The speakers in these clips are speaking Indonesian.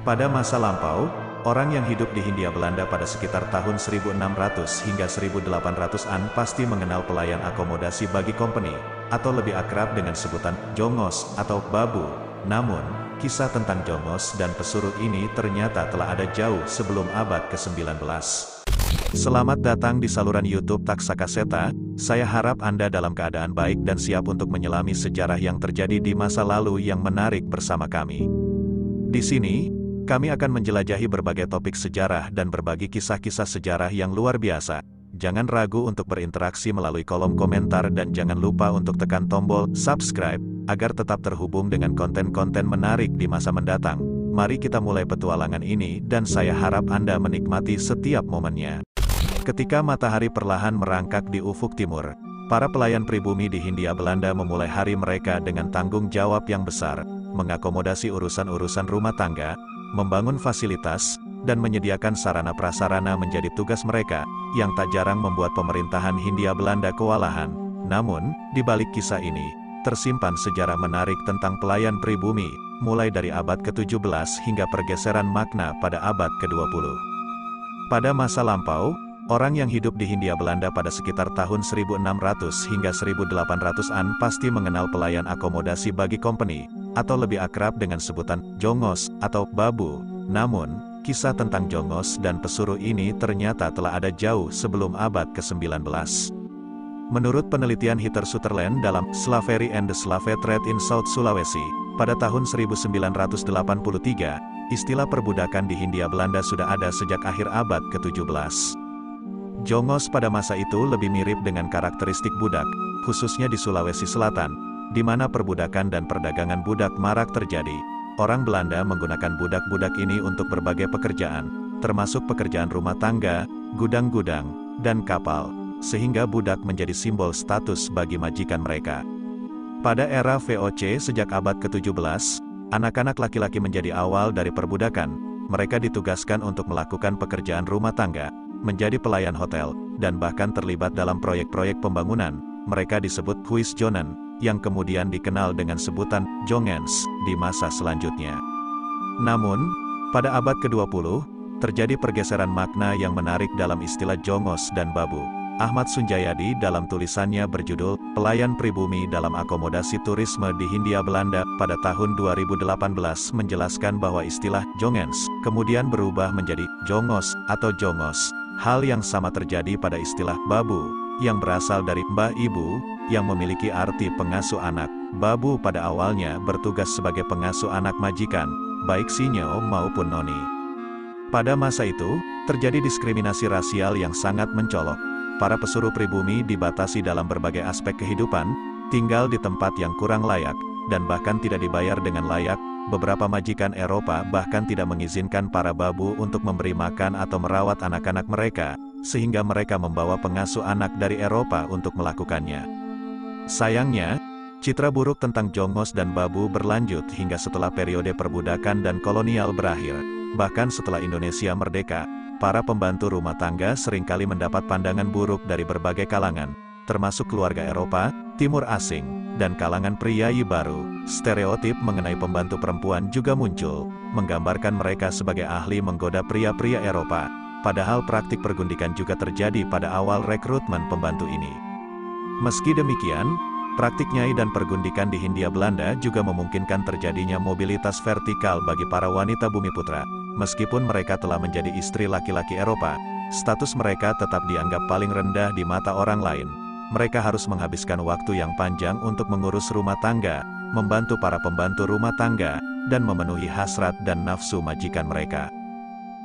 Pada masa lampau, orang yang hidup di Hindia Belanda pada sekitar tahun 1600 hingga 1800-an pasti mengenal pelayan akomodasi bagi company, atau lebih akrab dengan sebutan jongos atau babu. Namun, kisah tentang jongos dan pesuruh ini ternyata telah ada jauh sebelum abad ke-19. Selamat datang di saluran YouTube Taksa Kaseta. Saya harap Anda dalam keadaan baik dan siap untuk menyelami sejarah yang terjadi di masa lalu yang menarik bersama kami. Di sini, kami akan menjelajahi berbagai topik sejarah dan berbagi kisah-kisah sejarah yang luar biasa. Jangan ragu untuk berinteraksi melalui kolom komentar dan jangan lupa untuk tekan tombol subscribe, agar tetap terhubung dengan konten-konten menarik di masa mendatang. Mari kita mulai petualangan ini dan saya harap Anda menikmati setiap momennya. Ketika matahari perlahan merangkak di ufuk timur, para pelayan pribumi di Hindia Belanda memulai hari mereka dengan tanggung jawab yang besar, mengakomodasi urusan-urusan rumah tangga, membangun fasilitas, dan menyediakan sarana prasarana menjadi tugas mereka, yang tak jarang membuat pemerintahan Hindia Belanda kewalahan. Namun, di balik kisah ini, tersimpan sejarah menarik tentang pelayan pribumi, mulai dari abad ke-17 hingga pergeseran makna pada abad ke-20. Pada masa lampau, orang yang hidup di Hindia Belanda pada sekitar tahun 1600 hingga 1800-an pasti mengenal pelayan akomodasi bagi company, atau lebih akrab dengan sebutan jongos atau babu. Namun, kisah tentang jongos dan pesuruh ini ternyata telah ada jauh sebelum abad ke-19. Menurut penelitian Heather Sutherland dalam Slavery and the Slave Trade in South Sulawesi, pada tahun 1983, istilah perbudakan di Hindia Belanda sudah ada sejak akhir abad ke-17. Jongos pada masa itu lebih mirip dengan karakteristik budak, khususnya di Sulawesi Selatan, di mana perbudakan dan perdagangan budak marak terjadi. Orang Belanda menggunakan budak-budak ini untuk berbagai pekerjaan, termasuk pekerjaan rumah tangga, gudang-gudang, dan kapal, sehingga budak menjadi simbol status bagi majikan mereka. Pada era VOC sejak abad ke-17, anak-anak laki-laki menjadi awal dari perbudakan. Mereka ditugaskan untuk melakukan pekerjaan rumah tangga, menjadi pelayan hotel, dan bahkan terlibat dalam proyek-proyek pembangunan. Mereka disebut huisjonen, yang kemudian dikenal dengan sebutan jongens di masa selanjutnya. Namun, pada abad ke-20, terjadi pergeseran makna yang menarik dalam istilah jongos dan babu. Ahmad Sunjayadi dalam tulisannya berjudul Pelayan Pribumi dalam Akomodasi Turisme di Hindia Belanda pada tahun 2018 menjelaskan bahwa istilah jongens kemudian berubah menjadi jongos atau jongos. Hal yang sama terjadi pada istilah babu, yang berasal dari mbah ibu, yang memiliki arti pengasuh anak. Babu pada awalnya bertugas sebagai pengasuh anak majikan, baik sinyo maupun noni. Pada masa itu, terjadi diskriminasi rasial yang sangat mencolok. Para pesuruh pribumi dibatasi dalam berbagai aspek kehidupan, tinggal di tempat yang kurang layak, dan bahkan tidak dibayar dengan layak. Beberapa majikan Eropa bahkan tidak mengizinkan para babu untuk memberi makan atau merawat anak-anak mereka, sehingga mereka membawa pengasuh anak dari Eropa untuk melakukannya. Sayangnya, citra buruk tentang jongos dan babu berlanjut hingga setelah periode perbudakan dan kolonial berakhir. Bahkan setelah Indonesia merdeka, para pembantu rumah tangga seringkali mendapat pandangan buruk dari berbagai kalangan, termasuk keluarga Eropa, Timur Asing, dan kalangan priayi baru. Stereotip mengenai pembantu perempuan juga muncul, menggambarkan mereka sebagai ahli menggoda pria-pria Eropa, padahal praktik pergundikan juga terjadi pada awal rekrutmen pembantu ini. Meski demikian, praktik nyai dan pergundikan di Hindia Belanda juga memungkinkan terjadinya mobilitas vertikal bagi para wanita Bumiputra. Meskipun mereka telah menjadi istri laki-laki Eropa, status mereka tetap dianggap paling rendah di mata orang lain. Mereka harus menghabiskan waktu yang panjang untuk mengurus rumah tangga, membantu para pembantu rumah tangga, dan memenuhi hasrat dan nafsu majikan mereka.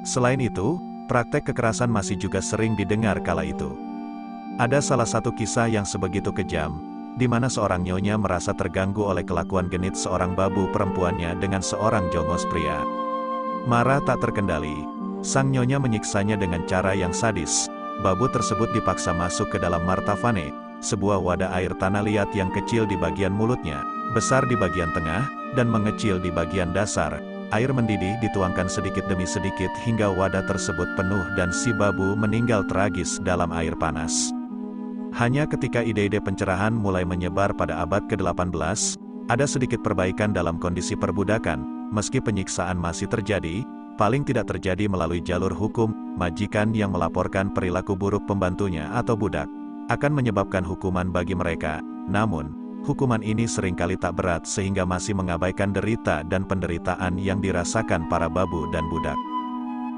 Selain itu, praktek kekerasan masih juga sering didengar kala itu. Ada salah satu kisah yang sebegitu kejam, di mana seorang nyonya merasa terganggu oleh kelakuan genit seorang babu perempuannya dengan seorang jongos pria. Marah tak terkendali, sang nyonya menyiksanya dengan cara yang sadis. Babu tersebut dipaksa masuk ke dalam martavane, sebuah wadah air tanah liat yang kecil di bagian mulutnya, besar di bagian tengah, dan mengecil di bagian dasar. Air mendidih dituangkan sedikit demi sedikit hingga wadah tersebut penuh dan si babu meninggal tragis dalam air panas. Hanya ketika ide-ide pencerahan mulai menyebar pada abad ke-18, ada sedikit perbaikan dalam kondisi perbudakan. Meski penyiksaan masih terjadi, paling tidak terjadi melalui jalur hukum. Majikan yang melaporkan perilaku buruk pembantunya atau budak akan menyebabkan hukuman bagi mereka. Namun, hukuman ini seringkali tak berat sehingga masih mengabaikan derita dan penderitaan yang dirasakan para babu dan budak.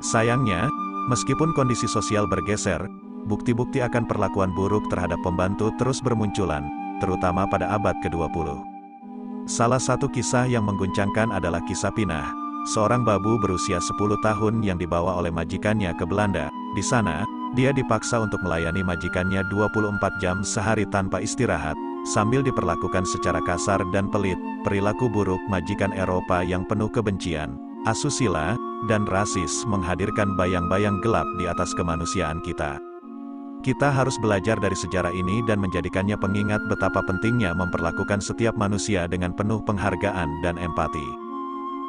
Sayangnya, meskipun kondisi sosial bergeser, bukti-bukti akan perlakuan buruk terhadap pembantu terus bermunculan, terutama pada abad ke-20. Salah satu kisah yang mengguncangkan adalah kisah Pinah, seorang babu berusia 10 tahun yang dibawa oleh majikannya ke Belanda. Di sana, dia dipaksa untuk melayani majikannya 24 jam sehari tanpa istirahat, sambil diperlakukan secara kasar dan pelit. Perilaku buruk majikan Eropa yang penuh kebencian, asusila, dan rasis menghadirkan bayang-bayang gelap di atas kemanusiaan kita. Kita harus belajar dari sejarah ini dan menjadikannya pengingat betapa pentingnya memperlakukan setiap manusia dengan penuh penghargaan dan empati.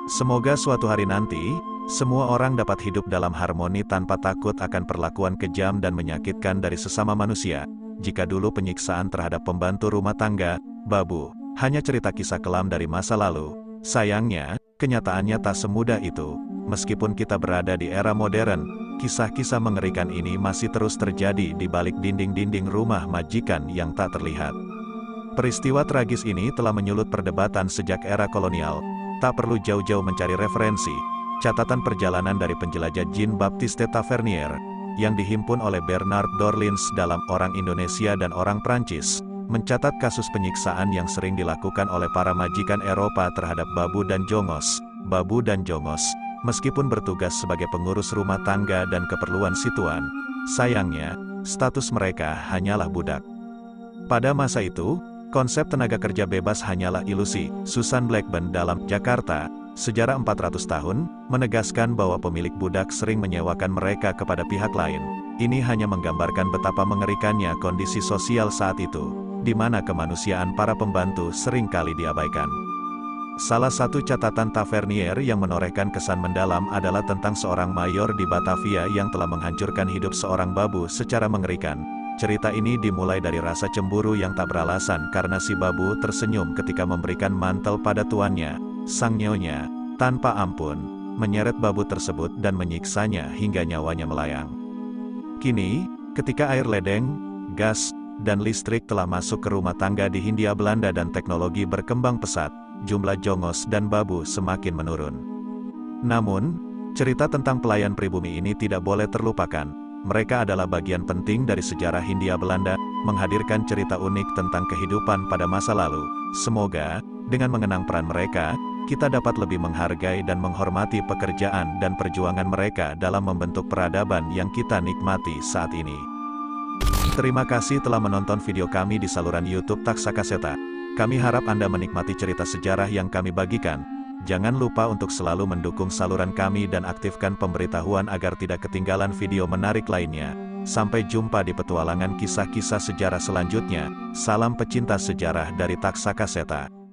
Semoga suatu hari nanti, semua orang dapat hidup dalam harmoni tanpa takut akan perlakuan kejam dan menyakitkan dari sesama manusia. Jika dulu penyiksaan terhadap pembantu rumah tangga, babu, hanya cerita kisah kelam dari masa lalu, sayangnya, kenyataannya tak semudah itu. Meskipun kita berada di era modern, kisah-kisah mengerikan ini masih terus terjadi di balik dinding-dinding rumah majikan yang tak terlihat. Peristiwa tragis ini telah menyulut perdebatan sejak era kolonial. Tak perlu jauh-jauh mencari referensi. Catatan perjalanan dari penjelajah Jean-Baptiste Tavernier, yang dihimpun oleh Bernard Dorlins dalam Orang Indonesia dan Orang Prancis, mencatat kasus penyiksaan yang sering dilakukan oleh para majikan Eropa terhadap babu dan jongos. Babu dan jongos, meskipun bertugas sebagai pengurus rumah tangga dan keperluan situan, sayangnya, status mereka hanyalah budak. Pada masa itu, konsep tenaga kerja bebas hanyalah ilusi. Susan Blackburn dalam Jakarta, Sejarah 400 Tahun, menegaskan bahwa pemilik budak sering menyewakan mereka kepada pihak lain. Ini hanya menggambarkan betapa mengerikannya kondisi sosial saat itu, di mana kemanusiaan para pembantu sering kali diabaikan. Salah satu catatan Tavernier yang menorehkan kesan mendalam adalah tentang seorang mayor di Batavia yang telah menghancurkan hidup seorang babu secara mengerikan. Cerita ini dimulai dari rasa cemburu yang tak beralasan karena si babu tersenyum ketika memberikan mantel pada tuannya, sang nyonya, tanpa ampun, menyeret babu tersebut dan menyiksanya hingga nyawanya melayang. Kini, ketika air ledeng, gas, dan listrik telah masuk ke rumah tangga di Hindia Belanda dan teknologi berkembang pesat, jumlah jongos dan babu semakin menurun. Namun, cerita tentang pelayan pribumi ini tidak boleh terlupakan. Mereka adalah bagian penting dari sejarah Hindia Belanda, menghadirkan cerita unik tentang kehidupan pada masa lalu. Semoga, dengan mengenang peran mereka, kita dapat lebih menghargai dan menghormati pekerjaan dan perjuangan mereka dalam membentuk peradaban yang kita nikmati saat ini. Terima kasih telah menonton video kami di saluran YouTube Taksakaseta. Kami harap Anda menikmati cerita sejarah yang kami bagikan. Jangan lupa untuk selalu mendukung saluran kami dan aktifkan pemberitahuan agar tidak ketinggalan video menarik lainnya. Sampai jumpa di petualangan kisah-kisah sejarah selanjutnya. Salam pecinta sejarah dari Taksakaseta.